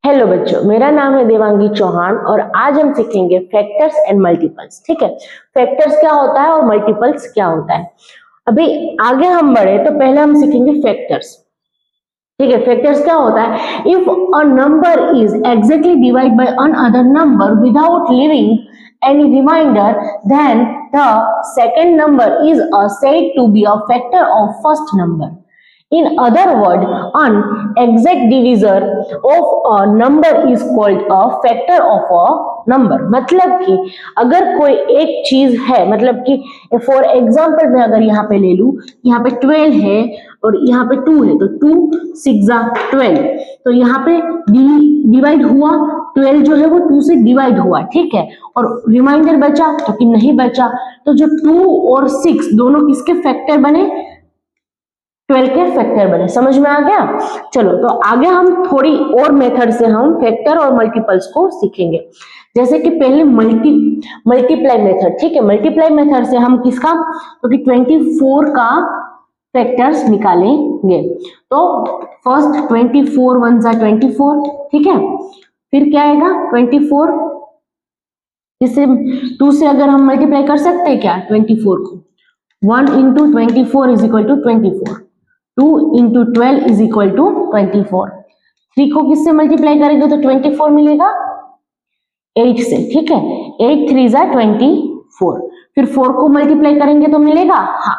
Hello बच्चों, मेरा नाम है देवांगी चौहान और आज हम सीखेंगे फैक्टर्स एंड मल्टीपल्स। ठीक है, फैक्टर्स क्या होता है और मल्टीपल्स क्या होता है। अभी आगे हम बढ़े तो पहले हम सीखेंगे फैक्टर्स। ठीक है, फैक्टर्स क्या होता है? If a number is exactly divide by another number without leaving any remainder, then the second number is said to be a factor of first number. In other words, an exact divisor of a number is called a factor of a number. मतलब कि अगर कोई एक चीज है, मतलब कि for example मैं अगर यहाँ पे ले लूं, यहाँ पे 12 है और यहाँ पे 2 है, तो 2 6 12, तो यहाँ पे डिवाइड हुआ, 12 जो है वो 2 से डिवाइड हुआ। ठीक है, और रिमाइंडर बचा तो कि नहीं बचा, तो जो 2 और 6 दोनों किसके फैक्टर बने? 12 के फैक्टर बने। समझ में आ गया? चलो, तो आगे हम थोड़ी और मेथड से हम फैक्टर और मल्टीपल्स को सीखेंगे। जैसे कि पहले मल्टीप्लाई मेथड। ठीक है, मल्टीप्लाई मेथड से हम किसका, तो कि 24 का फैक्टर्स निकालेंगे। तो फर्स्ट 24 1 जा 24। ठीक है, फिर क्या आएगा 24, इससे 2 से अगर हम मल्टीप्लाई कर सकते हैं क्या 24 को, 1 into 24 is equal to 24, 2 into 12 is equal to 24। 3 को किससे मल्टीप्लाई करेंगे तो 24 मिलेगा 8 से। ठीक है, 8 3 जा 24। फिर 4 को मल्टीप्लाई करेंगे तो मिलेगा, हाँ,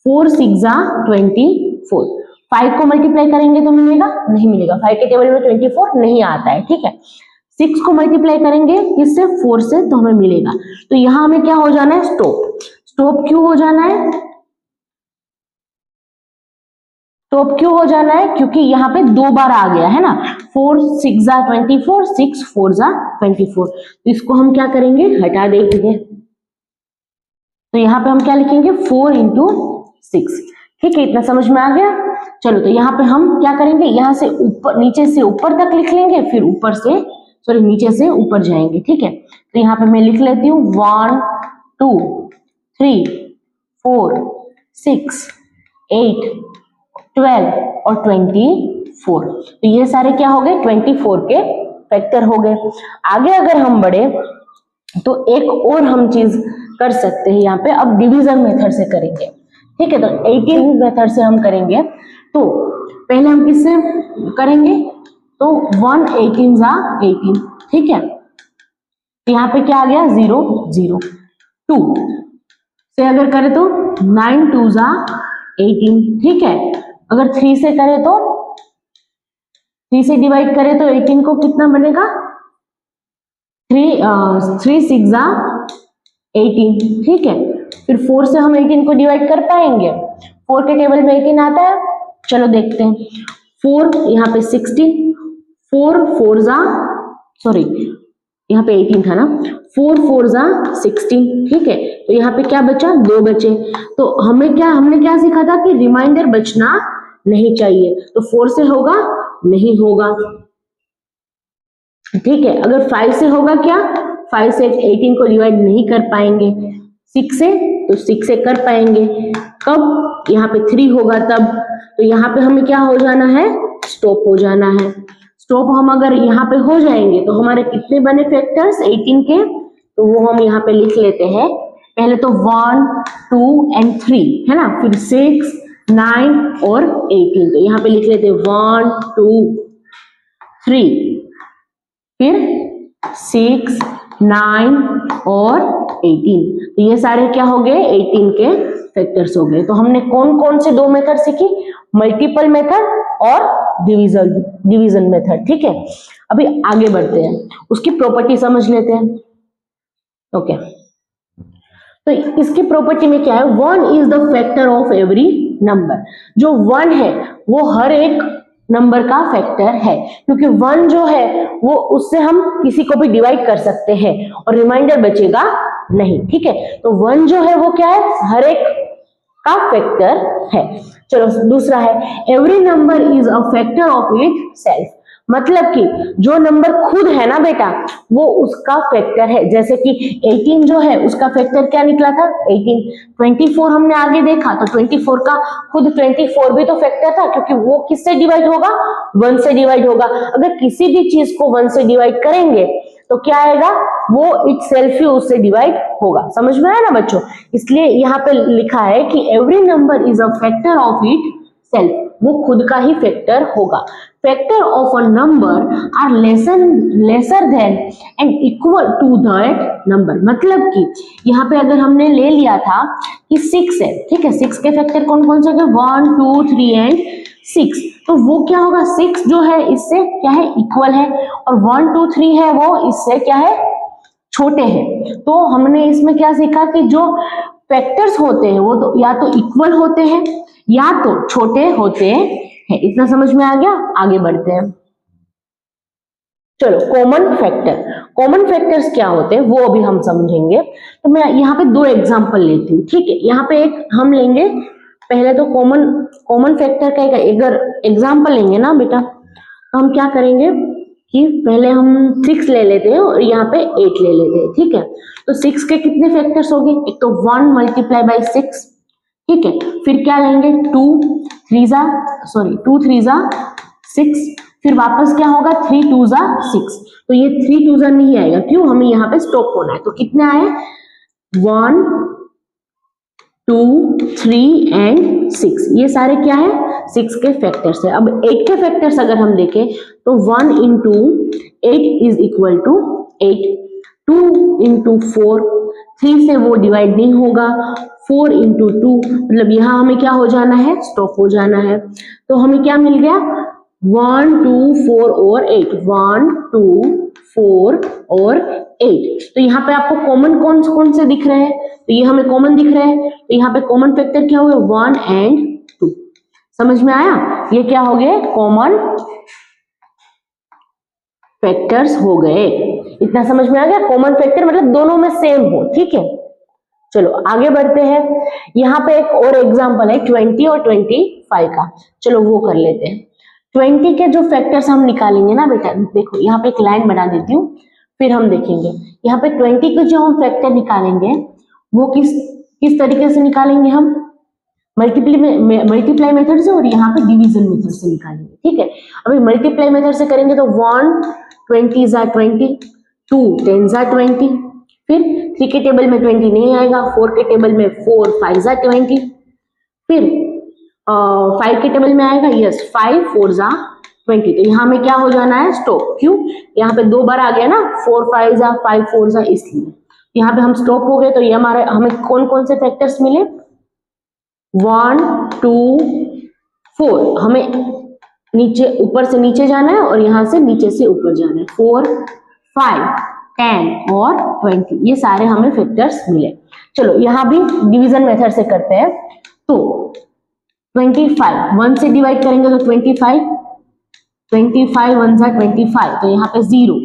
4 6 जा 24। 5 को मल्टीप्लाई करेंगे तो मिलेगा, नहीं मिलेगा, 5 के टेबल में 24 नहीं आता है। ठीक है, 6 को मल्टीप्लाई करेंगे किससे, 4 से, तो हमें मिलेगा। तो यहां हमें क्या हो जाना है, स्टॉप। स्टॉप क्यों हो जाना है? स्टॉप क्यों हो जाना है? क्योंकि यहाँ पे 2 बार आ गया है ना, 4 6 जा 24, 6 4 जा 24। तो इसको हम क्या करेंगे, हटा देंगे। तो यहाँ पे हम क्या लिखेंगे, 4 इंटू 6। ठीक है, इतना समझ में आ गया। चलो, तो यहाँ पे हम क्या करेंगे, यहाँ से ऊपर, नीचे से ऊपर तक लिख लेंगे, फिर ऊपर से, सॉरी, नीचे से ऊपर जाएंगे। ठीक है, तो यहाँ पे मैं लिख लेती हूँ 1 2 3 4 6 8 12 और 24। तो ये सारे क्या हो गए, 24 के फैक्टर हो गए। आगे अगर हम बढ़े तो एक और हम चीज कर सकते हैं यहाँ पे, अब डिवीजन मेथड से करेंगे। ठीक है, तो 18 मेथड से हम करेंगे। तो पहले हम किससे करेंगे, तो 1 18 जा 18। ठीक है, तो यहाँ पे क्या आ गया, 0 0। 2 से अगर करें तो 9 2 जा 18। ठीक है, अगर 3 से करें तो 3 से डिवाइड करें तो 18 को कितना बनेगा, 3 6 जा 18। ठीक है, फिर 4 से हम 18 को डिवाइड कर पाएंगे, 4 के टेबल में 18 आता है। चलो देखते हैं, 4 यहाँ पे 16, 4 4 जा, सॉरी यहाँ पे 18 था ना, 4 4 जा 16। ठीक है, तो यहाँ पे क्या बचा, 2 बचे। तो हमने क्या सीखा था कि रिमाइंडर बचना नहीं चाहिए। तो 4 से होगा, नहीं होगा। ठीक है, अगर 5 से होगा क्या, 5 से 18 को डिवाइड नहीं कर पाएंगे। 6 से, तो 6 से कर पाएंगे, कब, यहाँ पे 3 होगा तब। तो यहाँ पे हमें क्या हो जाना है, स्टॉप हो जाना है। स्टॉप हम अगर यहाँ पे हो जाएंगे तो हमारे कितने बने फैक्टर्स 18 के, तो वो हम यहाँ पे लिख लेते हैं। पहले तो 1 2 एंड 3 है ना, फिर 6 9 और 18। तो यहाँ पे लिख लेते हैं 1 2 3, फिर 6 9 और 18। तो ये सारे क्या हो गए, 18 के फैक्टर्स हो गए। तो हमने कौन कौन से 2 मेथड सीखी, मल्टीपल मेथड और डिवीजन मेथड। ठीक है, अभी आगे बढ़ते हैं, उसकी प्रॉपर्टी समझ लेते हैं। ओके, तो इसकी प्रॉपर्टी में क्या है, 1 is the factor of every number. जो 1 है वो हर एक नंबर का फैक्टर है, क्योंकि 1 जो है वो, उससे हम किसी को भी डिवाइड कर सकते हैं और रिमाइंडर बचेगा नहीं। ठीक है, तो 1 जो है वो क्या है, हर एक का फैक्टर है। चलो, दूसरा है every number is a factor of it self. मतलब कि जो नंबर खुद है ना बेटा वो उसका फैक्टर है। जैसे कि 18 जो है उसका फैक्टर क्या निकला था 18। 24 हमने आगे देखा तो 24 का खुद 24 भी तो फैक्टर था, क्योंकि वो किससे डिवाइड होगा 1 से डिवाइड होगा। अगर किसी भी चीज को 1 से डिवाइड करेंगे तो क्या आएगा वो इटसेल्फ ही उससे डिवाइड होगा। समझ में आया ना बच्चों? इसलिए यहाँ पे लिखा है कि every number is a factor of itself, वो खुद का ही फैक्टर होगा। Factor of a number are lesser than and equal to that number. मतलब कि यहाँ पे अगर हमने ले लिया था कि 6 है, ठीक है, 6 के फैक्टर कौन कौन से हैं 1 2 3 एंड 6, तो वो क्या होगा 6 जो है इससे क्या है इक्वल है, और 1 2 3 है वो इससे क्या है छोटे हैं। तो हमने इसमें क्या सीखा कि जो फैक्टर्स होते हैं वो तो या तो इक्वल होते हैं या तो छोटे होते हैं। इतना समझ में आ गया? आगे बढ़ते हैं। चलो कॉमन फैक्टर, कॉमन फैक्टर्स क्या होते हैं वो अभी हम समझेंगे। तो मैं यहाँ पे 2 एग्जांपल लेती हूँ, ठीक है। यहाँ पे एक हम लेंगे, पहले तो कॉमन फैक्टर का अगर एग्जांपल लेंगे ना बेटा तो हम क्या करेंगे कि पहले हम 6 ले लेते हैं और यहाँ पे 8 ले लेते हैं, ठीक है। तो 6 के कितने फैक्टर्स होंगे, एक तो 1 मल्टीप्लाई बाई 6, ठीक है। फिर क्या लेंगे 2 3 जा 6, फिर वापस क्या होगा 3 2 जा 6। तो ये 3 2 जा नहीं आएगा, क्यों, हमें यहाँ पे स्टॉप होना है। तो कितने आए 1 2 3 एंड 6, ये सारे क्या है 6 के फैक्टर्स है। अब 8 के फैक्टर्स अगर हम देखें तो 1 into 8 is equal to 8, 2 into 4, 3 से वो डिवाइड नहीं होगा, 4 इंटू 2, मतलब यहाँ हमें क्या हो जाना है स्टॉप हो जाना है। तो हमें क्या मिल गया 1 2 4 और 8, 1 2 4 और 8। तो यहाँ पे आपको कॉमन कौन कौन से दिख रहे हैं, तो ये हमें कॉमन दिख रहे हैं। तो यहाँ पे कॉमन फैक्टर क्या हुए 1 एंड 2। समझ में आया? ये क्या हो गए कॉमन फैक्टर्स हो गए। इतना समझ में आ गया? कॉमन फैक्टर मतलब दोनों में सेम हो, ठीक है। चलो आगे बढ़ते हैं। यहाँ पे एक और एग्जांपल है 20 और 25 का, चलो वो कर लेते हैं। 20 के जो फैक्टर्स हम निकालेंगे ना बेटा, देखो यहाँ पे एक लाइन बना देती हूँ फिर हम देखेंगे। यहाँ पे 20 के जो हम फैक्टर निकालेंगे वो किस तरीके से निकालेंगे, हम मल्टीप्लाई मेथड से और यहाँ पे डिवीजन मेथड से निकालेंगे, ठीक है। अभी मल्टीप्लाई मेथड से करेंगे तो 1 20 जा 20, 2 10 जा 20, फिर 3 के टेबल में 20 नहीं आएगा, 4 के टेबल में 4 5 जा 20, फिर 5 के टेबल में आएगा, यस 5 4 जा 20। तो यहाँ में क्या हो जाना है स्टॉप, क्यों, यहाँ पे 2 बार आ गया ना 4 5 जा 5 4 जा, इसलिए यहाँ पे हम स्टॉप हो गए। तो ये हमें कौन कौन से फैक्टर्स मिले 1 2 4, हमें नीचे ऊपर से नीचे जाना है और यहाँ से नीचे से ऊपर जाना है, 4 5 10 और 20, ये सारे हमें फैक्टर्स मिले। चलो यहाँ भी डिवीजन मेथड से करते हैं। तो 25 1 से डिवाइड करेंगे तो 25 1 जा 25, तो यहाँ पे 0,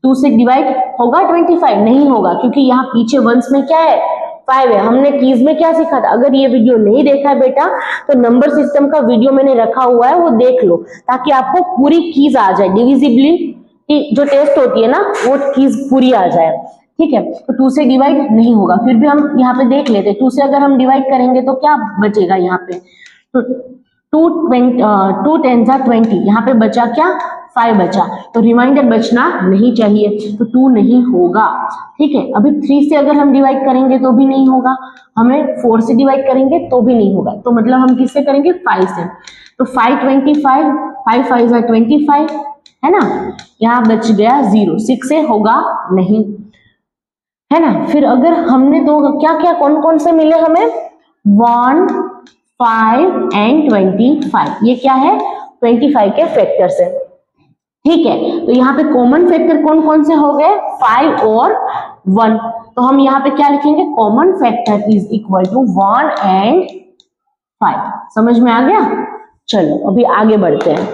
2 से डिवाइड होगा 25 नहीं होगा, क्योंकि यहाँ पीछे वंस में क्या है 5 है। हमने कीज में क्या सीखा था, अगर ये वीडियो नहीं देखा है बेटा तो नंबर सिस्टम का वीडियो मैंने रखा हुआ है वो देख लो, ताकि आपको पूरी कीज आ जाए, डिविजिबली की जो टेस्ट होती है ना वो कीज पूरी आ जाए, ठीक है। तो 2 से डिवाइड नहीं होगा, फिर भी हम यहाँ पे देख लेते हैं 2 से अगर हम डिवाइड करेंगे तो क्या बचेगा यहाँ पे, तो 2 10 जा 20, यहाँ पे बचा क्या 5 बचा, तो रिमाइंडर बचना नहीं चाहिए, तो 2 नहीं होगा, ठीक है। अभी 3 से अगर हम डिवाइड करेंगे तो भी नहीं होगा, हमें 4 से डिवाइड करेंगे तो भी नहीं होगा, तो मतलब हम किससे करेंगे 5 से। तो 5 25 5 5 जा 25 है ना, यहाँ बच गया 0, 6 से होगा नहीं, है ना। फिर अगर हमने तो क्या क्या कौन कौन से मिले हमें 1 5 एंड 25, ये क्या है 25 के फैक्टर्स है, ठीक है। तो यहाँ पे कॉमन फैक्टर कौन कौन से हो गए 5 और 1, तो हम यहाँ पे क्या लिखेंगे common factor is equal to 1 and 5। समझ में आ गया? चलो अभी आगे बढ़ते हैं।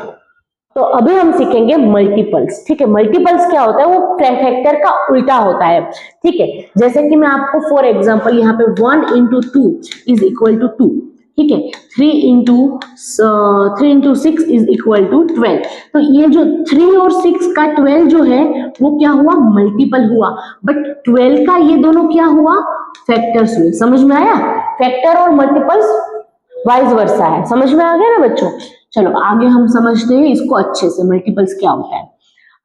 तो अभी हम सीखेंगे मल्टीपल्स, ठीक है। मल्टीपल्स क्या होता है, वो फैक्टर का उल्टा होता है, ठीक है। जैसे कि मैं आपको फॉर एग्जांपल यहाँ पे 1 इंटू 2 इज इक्वल टू 2, ठीक है। 3 इंटू 6 इज इक्वल टू 12। तो ये जो 3 और 6 का 12 जो है वो क्या हुआ, मल्टीपल हुआ, बट 12 का ये दोनों क्या हुआ, फैक्टर्स हुए। समझ में आया, फैक्टर और मल्टीपल्स वाइस वर्सा है, समझ में आ गया ना बच्चों। चलो आगे हम समझते हैं इसको अच्छे से, मल्टीपल्स क्या होता है।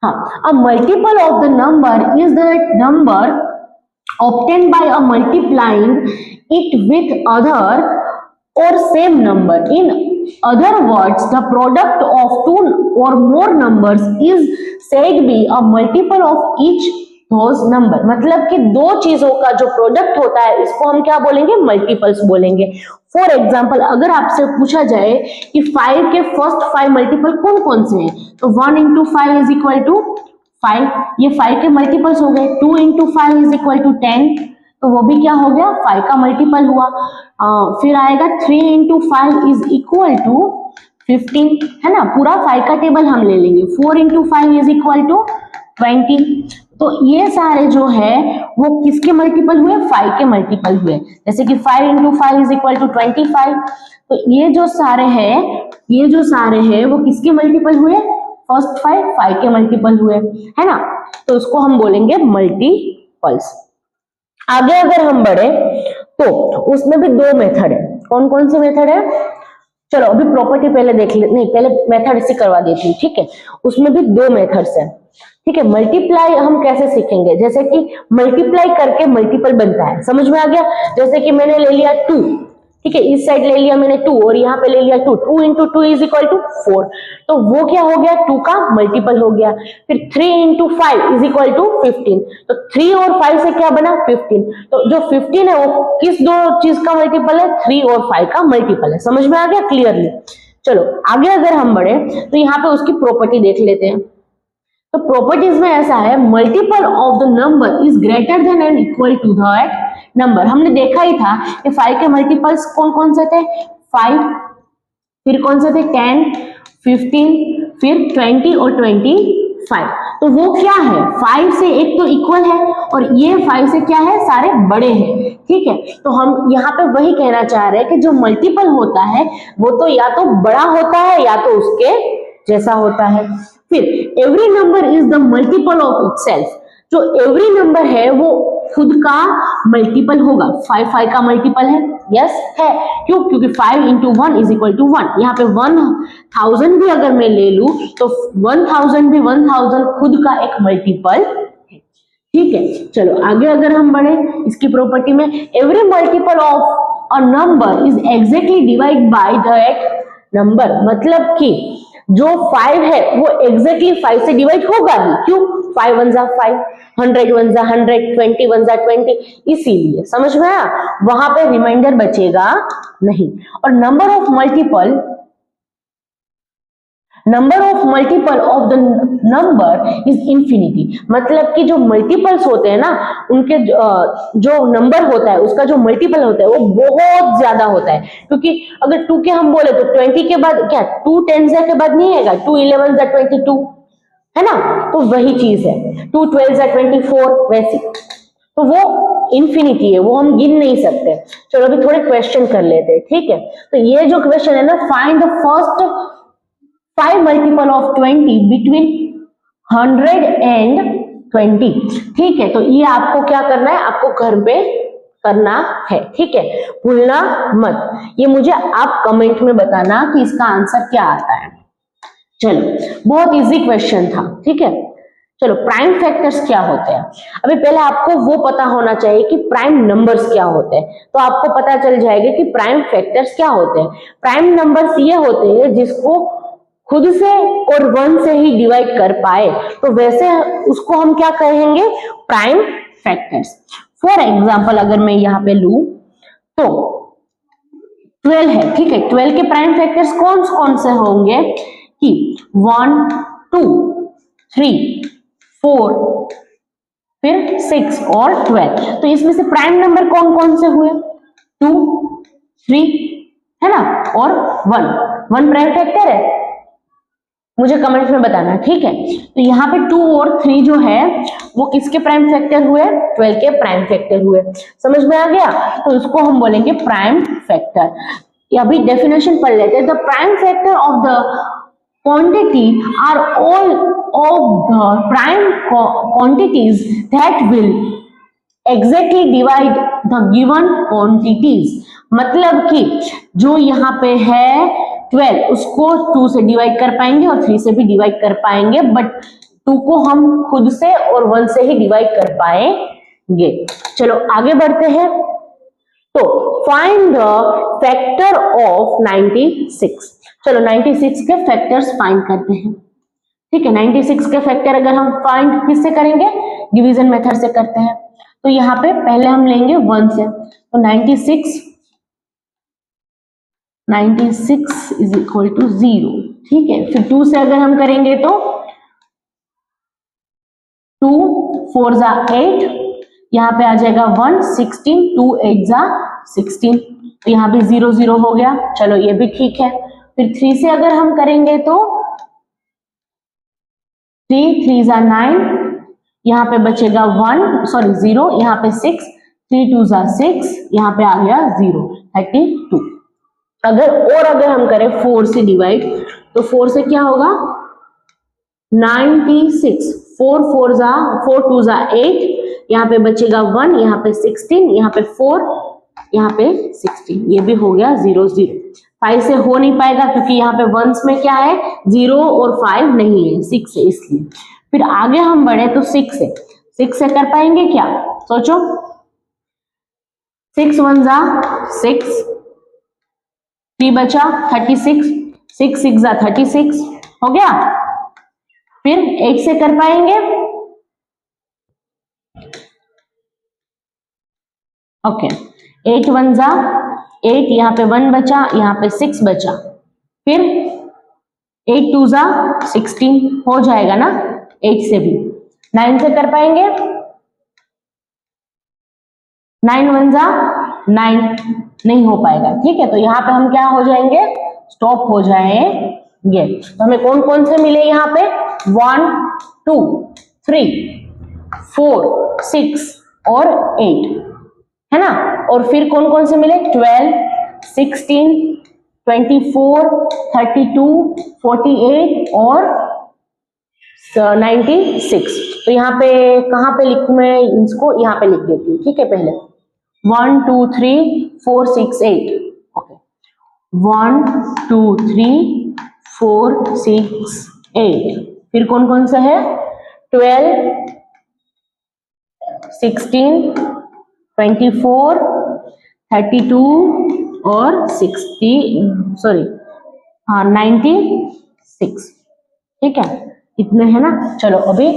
हाँ, a multiple of the number is that number obtained by a multiplying it with other or same number. In other words, the product of two or more numbers is said to be a multiple of each those number। मतलब कि दो चीजों का जो product होता है इसको हम क्या बोलेंगे, मल्टीपल्स बोलेंगे। फॉर एग्जाम्पल अगर आपसे पूछा जाए कि 5 के फर्स्ट 5 मल्टीपल कौन कौन से हैं, तो 1 इंटू 5 इज इक्वल टू 5, ये 5 के मल्टीपल्स हो गए। 2 इंटू 5 इज इक्वल टू 10, तो वो भी क्या हो गया, 5 का मल्टीपल हुआ। फिर आएगा 3 इंटू 5 इज इक्वल टू 15, है ना, पूरा 5 का टेबल हम ले लेंगे। 4 इंटू 5 इज इक्वल टू 20। तो ये सारे जो है वो किसके मल्टीपल हुए, 5 के मल्टीपल हुए। जैसे कि 5 इंटू 5 इज इक्वल टू 25। तो ये जो सारे हैं वो किसके मल्टीपल हुए, फर्स्ट 5 के मल्टीपल हुए, है ना, तो उसको हम बोलेंगे मल्टीपल्स। आगे अगर हम बढ़े तो उसमें भी दो मेथड है। कौन कौन से मेथड है, चलो अभी प्रॉपर्टी पहले देख ले, नहीं पहले मेथड इसी करवा देती हूँ, ठीक है। उसमें भी दो मेथड्स है, ठीक है। मल्टीप्लाई हम कैसे सीखेंगे, जैसे कि मल्टीप्लाई करके मल्टीपल बनता है, समझ में आ गया। जैसे कि मैंने ले लिया 2, ठीक है, इस साइड ले लिया मैंने 2 और यहाँ पे ले लिया 2, 2 इंटू 2 इज इक्वल टू 4, तो वो क्या हो गया, 2 का मल्टीपल हो गया। फिर 3 इंटू 5 इज इक्वल टू 15, तो 3 और 5 से क्या बना, 15। तो जो 15 है वो किस दो चीज का मल्टीपल है, 3 और 5 का मल्टीपल है। समझ में आ गया क्लियरली। चलो आगे अगर हम बढ़े तो यहाँ पे उसकी प्रॉपर्टी देख लेते हैं। तो प्रॉपर्टीज में ऐसा है, multiple of the number is greater than and equal to that number. हमने देखा ही था कि 5 के मल्टीपल्स कौन कौन से थे, 5, फिर कौन से थे 10, 15, फिर 20 और 25। तो वो क्या है, 5 से एक तो इक्वल है और ये 5 से क्या है, सारे बड़े हैं, ठीक है। तो हम यहाँ पे वही कहना चाह रहे हैं कि जो मल्टीपल होता है वो तो या तो बड़ा होता है या तो उसके जैसा होता है। फिर every number is the multiple of itself. जो एवरी नंबर है वो खुद का मल्टीपल होगा। 5 का मल्टीपल है, यस है, क्यों, क्योंकि 5 इंटू 1 इज इक्वल टू 1। यहाँ पे 1000 भी अगर मैं ले लूं तो 1000 भी 1000 खुद का एक मल्टीपल है, ठीक है। चलो आगे अगर हम बढ़े इसकी प्रॉपर्टी में, every multiple of a number is exactly divide by that number. मतलब कि जो 5 है वो एग्जैक्टली 5 से डिवाइड होगा ही, क्यों, 5 1 जा 5, 100 1 जा 100, 20 1 जा 20, इसीलिए। समझ में आया, वहां पे रिमाइंडर बचेगा नहीं। और number of multiple of the number is infinity. मतलब कि जो मल्टीपल्स होते हैं ना उनके जो नंबर होता है उसका जो मल्टीपल होता है वो बहुत ज्यादा होता है। क्योंकि अगर 2 के हम बोले तो 20 के बाद क्या, 2 10 के बाद नहीं आएगा, 2 11 जा 22, है ना, तो वही चीज है। 2 12 जा 24, वैसी, तो वो इंफिनिटी है, वो हम गिन नहीं सकते। चलो अभी थोड़े क्वेश्चन कर लेते हैं, ठीक है। तो ये जो क्वेश्चन है ना, find the first 5 multiple of 20 between 100 and 20, ठीक है। तो ये आपको क्या करना है, आपको घर पे करना है, ठीक है, भूलना मत। ये मुझे आप कमेंट में बताना कि इसका आंसर क्या आता है। चलो बहुत इजी क्वेश्चन था, ठीक है। चलो प्राइम फैक्टर्स क्या होते हैं, अभी पहले आपको वो पता होना चाहिए कि प्राइम नंबर्स क्या होते हैं, तो आपको पता चल जाएगा कि प्राइम फैक्टर्स क्या होते हैं। प्राइम नंबर्स ये होते हैं जिसको खुद से और 1 से ही डिवाइड कर पाए, तो वैसे उसको हम क्या कहेंगे, प्राइम फैक्टर्स। फॉर एग्जांपल अगर मैं यहाँ पे लूं तो 12 है, ठीक है। 12 के प्राइम फैक्टर्स कौन कौन से होंगे कि 1 2 3 4 फिर 6 और 12। तो इसमें से प्राइम नंबर कौन कौन से हुए, 2 3 है ना, और 1 प्राइम फैक्टर है, मुझे कमेंट्स में बताना, ठीक है। तो यहाँ पे 2 और 3 जो है वो किसके प्राइम फैक्टर हुए, 12 के प्राइम फैक्टर हुए। समझ में आ गया, तो इसको हम बोलेंगे प्राइम फैक्टर। अभी डेफिनेशन पढ़ लेते हैं। The prime factor of the quantity are all of the prime quantities that will exactly divide the given quantities. मतलब कि जो यहाँ पे है 12 उसको 2 से डिवाइड कर पाएंगे और 3 से भी डिवाइड कर पाएंगे, बट 2 को हम खुद से और 1 से ही डिवाइड कर पाएंगे। चलो आगे बढ़ते हैं। तो फाइंड द फैक्टर ऑफ 96। चलो 96 के फैक्टर्स फाइंड करते हैं। ठीक है, 96 के फैक्टर अगर हम फाइंड किससे करेंगे, डिवीजन मेथड से करते हैं। तो यहाँ पे पहले हम लेंगे 1 से, तो 96 इज इक्वल टू 0। ठीक है, फिर 2 से अगर हम करेंगे तो 2 4 जा 8, यहाँ पे आ जाएगा 1 16, 2 8 जा 16, तो यहाँ भी 0 0 हो गया। चलो ये भी ठीक है। फिर 3 से अगर हम करेंगे तो 3 3 जा 9, यहाँ पे बचेगा 0, यहाँ पे 6, 3 2 जा 6, यहाँ पे आ गया 0 32। अगर हम करें 4 से डिवाइड, तो 4 से क्या होगा 96, 4 2 जा 8, यहाँ पे बचेगा 1, यहाँ पे 16, यहाँ पे 4, यहाँ पे 16, ये भी हो गया 0 0। 5 से हो नहीं पाएगा क्योंकि यहाँ पे वंस में क्या है 0 और 5 नहीं है, 6 है इसलिए। फिर आगे हम बढ़े तो 6 से कर पाएंगे क्या, सोचो। 6 1 जा 6, 3 बचा 36, 6 6 जा 36 हो गया। फिर 8 से कर पाएंगे, ओके 8 1 जा 8, यहाँ पे 1 बचा, यहाँ पे 6 बचा। फिर 8 2 जा 16 हो जाएगा ना 8 से भी। 9 से कर पाएंगे, 9 1 जा 9 नहीं हो पाएगा। ठीक है, तो यहाँ पे हम क्या हो जाएंगे, स्टॉप हो जाएंगे। तो हमें कौन कौन से मिले यहाँ पे 1 2 3 4 6 और 8 है ना। और फिर कौन कौन से मिले 12 16 24 32 48 और 96। तो यहाँ पे कहाँ पे लिखूं मैं इसको, यहाँ पे लिख देती हूँ। ठीक है, पहले 1 2 3 4 6 8, ओके 1 2 3 4 6 8। फिर कौन कौन सा है 12 16 24 32 और 96। ठीक है, इतने है ना। चलो अभी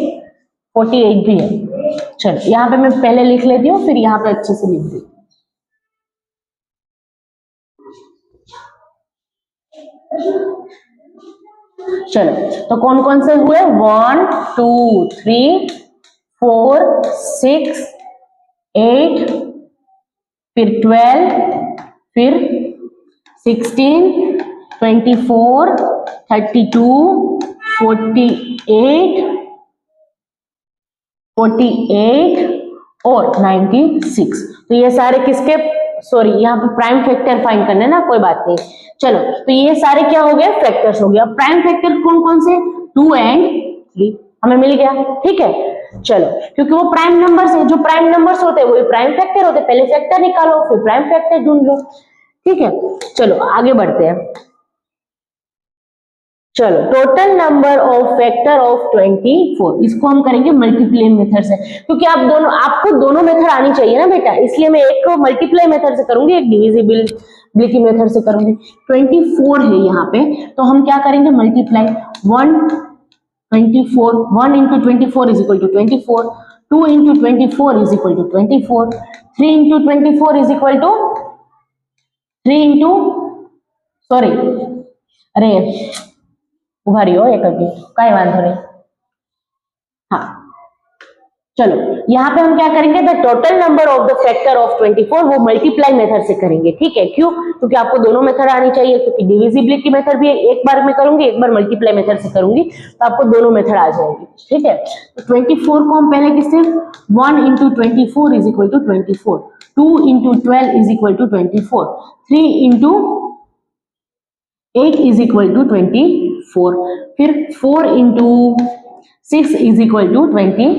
48 भी है। चलो यहाँ पे मैं पहले लिख लेती हूँ, फिर यहाँ पे अच्छे से लिख देती हूँ। चलो तो कौन कौन से हुए 1 2 3 4 6 8, फिर 12, फिर 16 24 32 48 और 96। तो ये सारे किसके, सॉरी यहाँ पे प्राइम फैक्टर फाइंड करने ना, कोई बात नहीं। चलो तो ये सारे क्या हो गए, फैक्टर्स हो गया। प्राइम फैक्टर कौन कौन से 2 and 3 हमें मिल गया। ठीक है, चलो क्योंकि वो प्राइम नंबर्स है, जो प्राइम नंबर्स होते हैं वही प्राइम फैक्टर होते हैं। पहले फैक्टर निकालो फिर प्राइम फैक्टर ढूंढ लो। ठीक है, चलो आगे बढ़ते हैं। चलो total number of factor of 24, इसको हम करेंगे मल्टीप्लाई मेथड से, क्योंकि आपको दोनों मेथड आनी चाहिए ना बेटा, इसलिए मैं एक मल्टीप्लाई मेथड से करूंगी, एक डिविजिबिलिटी मेथड से करूंगी। 24 है यहाँ पे, तो हम क्या करेंगे multiply 1 24, 1 into 24 is equal to 24, 2 into 24 is equal to 24, 3 into 24 is equal to 3 into sorry अरे उभा रही हो एक काय वांधो नहीं। हाँ चलो यहाँ पे हम क्या करेंगे, the total number of the factor of 24 वो मल्टीप्लाई मेथड से करेंगे। ठीक है, क्यों, क्योंकि आपको दोनों मेथड आनी चाहिए, क्योंकि डिविजिबिलिटी मेथड भी एक बार में करूंगी, एक बार मल्टीप्लाई मेथड से करूंगी, तो आपको दोनों मेथड आ जाएंगे। ठीक है, तो 24 को हम पहले किससे 1 into 24 is equal to 24, 2 into 12 is equal to 24, 3 into 8 is equal to 24, फिर 4 इंटू 6 इज इक्वल टू 24,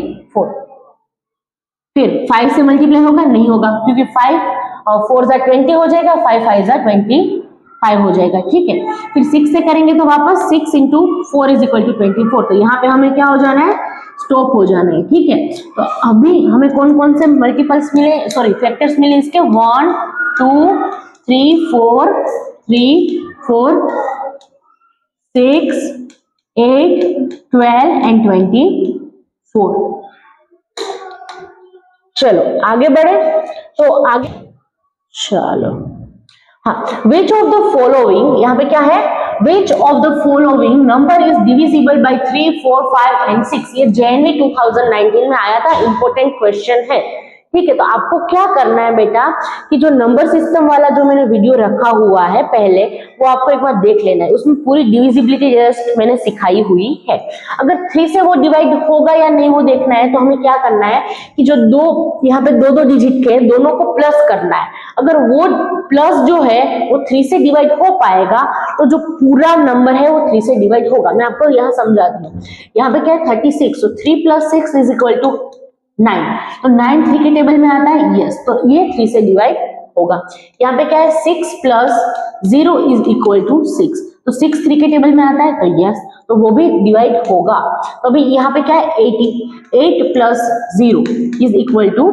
फिर 5 से मल्टीप्लाई होगा, नहीं होगा, क्योंकि 5 और 4 जा 20 हो जाएगा, 5 5 जा 25 हो जाएगा, ठीक है। फिर 6 से करेंगे तो वापस 6 इंटू 4 इज इक्वल टू 24, तो यहाँ पे हमें क्या हो जाना है, स्टॉप हो जाना है, ठीक है। तो अभी हमें कौन कौन से मल्टीपल्स मिले, सॉरी फैक्टर्स मिले इसके, 1 2 3 4 3 4 6 8 12 एंड 24। चलो आगे बढ़े, तो आगे चलो, हाँ, विच ऑफ द फॉलोइंग, यहाँ पे क्या है, which of the following number is divisible by 3 4 5 and 6, ये JNV 2019 में आया था, इंपॉर्टेंट क्वेश्चन है, ठीक है। तो आपको क्या करना है बेटा, कि जो नंबर सिस्टम वाला जो मैंने वीडियो रखा हुआ है पहले, वो आपको एक बार देख लेना है, उसमें पूरी डिविजिबिलिटी जस्ट मैंने सिखाई हुई है। अगर 3 से वो डिवाइड होगा या नहीं वो देखना है, तो हमें क्या करना है कि जो दो यहाँ पे दो डिजिट के दोनों को प्लस करना है, अगर वो प्लस जो है वो 3 से डिवाइड हो पाएगा, तो जो पूरा नंबर है वो 3 से डिवाइड होगा। मैं आपको यहाँ समझाती हूँ, यहाँ पे क्या है 36, तो 3 + 6 इज इक्वल टू 9, तो 9 3 के टेबल में आता है, यस, तो ये 3 से डिवाइड होगा। यहाँ पे क्या है 6 + 0 इज इक्वल टू 6, तो 6 3 के टेबल में आता है, तो यस, तो वो भी डिवाइड होगा। तो अभी यहाँ पे क्या है 80, 8 + 0 इज इक्वल टू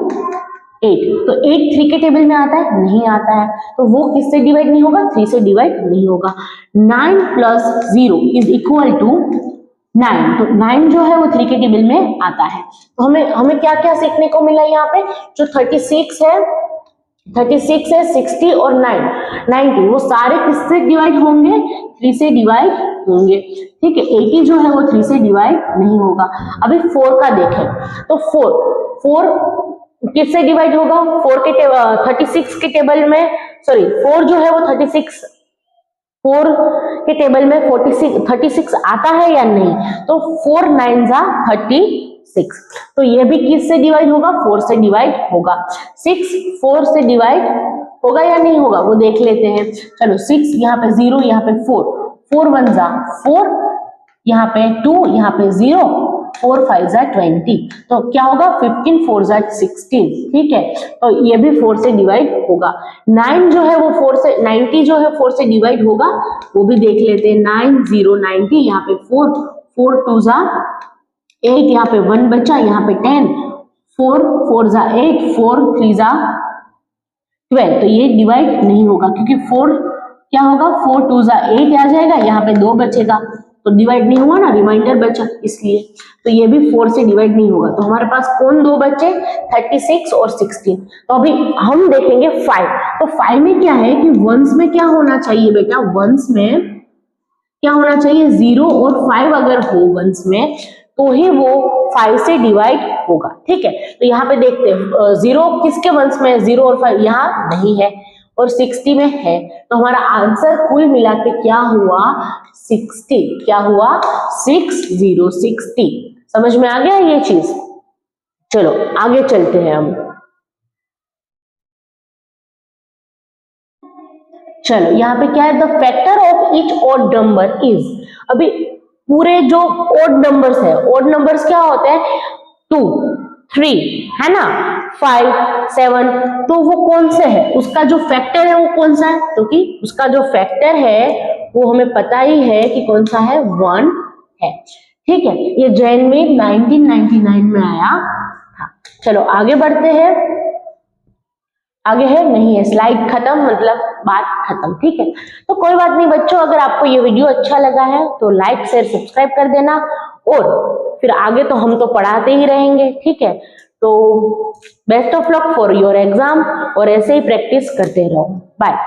8, तो 8 3 के टेबल में आता है, नहीं आता है, तो वो किससे डिवाइड नहीं होगा, 3 से डिवाइड नहीं होगा। 9 + 0 इज इक्वल टू 9, तो 9 जो है वो 3 के टेबल में आता है। तो हमें क्या क्या सीखने को मिला यहाँ पे, जो 36 है 60 और 90, वो सारे किससे डिवाइड होंगे, 3 से डिवाइड होंगे, ठीक है। 80 जो है वो 3 से डिवाइड नहीं होगा। अभी 4 का देखें, तो 4 किससे डिवाइड होगा, 36 के टेबल में, सॉरी 4 जो है वो 4 के टेबल में 36 आता है या नहीं, तो 4 9 जा 36, तो ये भी किससे डिवाइड होगा, 4 से डिवाइड होगा। 6 4 से डिवाइड होगा या नहीं होगा, वो देख लेते हैं। चलो 6, यहाँ पे 0, यहाँ पे 4 1 जा 4, यहाँ पे 2, यहाँ पे 0, 4 5 जा 20, तो क्या होगा 15 4 जा 16, ठीक है, तो ये भी 4 से डिवाइड होगा। 9 जो है वो 4 से, 90 जो है 4 से डिवाइड होगा, वो भी देख लेते हैं। 9 0 90, यहाँ पे 4 2 जा 8, यहाँ पे 1 बचा, यहाँ पे 10, 4 4 जा 8, 4 3 जा 12, तो ये डिवाइड नहीं होगा, क्योंकि 4 क्या होगा, 4 2 जा 8 आ जाएगा, यहाँ पे 2 बचेगा, तो डिवाइड नहीं हुआ ना, रिमाइंडर बचा, इसलिए तो ये भी 4 से डिवाइड नहीं होगा। तो हमारे पास कौन दो बचे, 36 और 16। तो अभी हम देखेंगे 5, तो 5 में क्या है कि वंस में क्या होना चाहिए बेटा, वंस में क्या होना चाहिए, 0 और 5 अगर हो वंस में, तो ही वो 5 से डिवाइड होगा, ठीक है। तो यहाँ पे देखते हैं 0 किसके वंस में, 0 और 5 यहाँ नहीं है, और 60 में है, तो हमारा आंसर कुल मिला के क्या हुआ, 60, क्या हुआ 60। समझ में आ गया ये चीज। चलो आगे चलते हैं हम। चलो यहाँ पे क्या है, the factor of each odd number is, अभी पूरे जो ऑड नंबर्स है, ऑड नंबर्स क्या होते हैं, 2 3 है ना, 5 7, तो वो कौन से है, उसका जो फैक्टर है वो कौन सा है, तो कि उसका जो फैक्टर है वो हमें पता ही है कि कौन सा है, 1 है, ठीक है। ये JNV 1999 में आया था। चलो आगे बढ़ते हैं, आगे है नहीं है, स्लाइड खत्म, मतलब बात खत्म, ठीक है। तो कोई बात नहीं बच्चों, अगर आपको ये वीडियो अच्छा लगा है तो लाइक शेयर सब्सक्राइब कर देना, और फिर आगे तो हम तो पढ़ाते ही रहेंगे, ठीक है। तो best of luck for your exam, और ऐसे ही प्रैक्टिस करते रहो। बाय।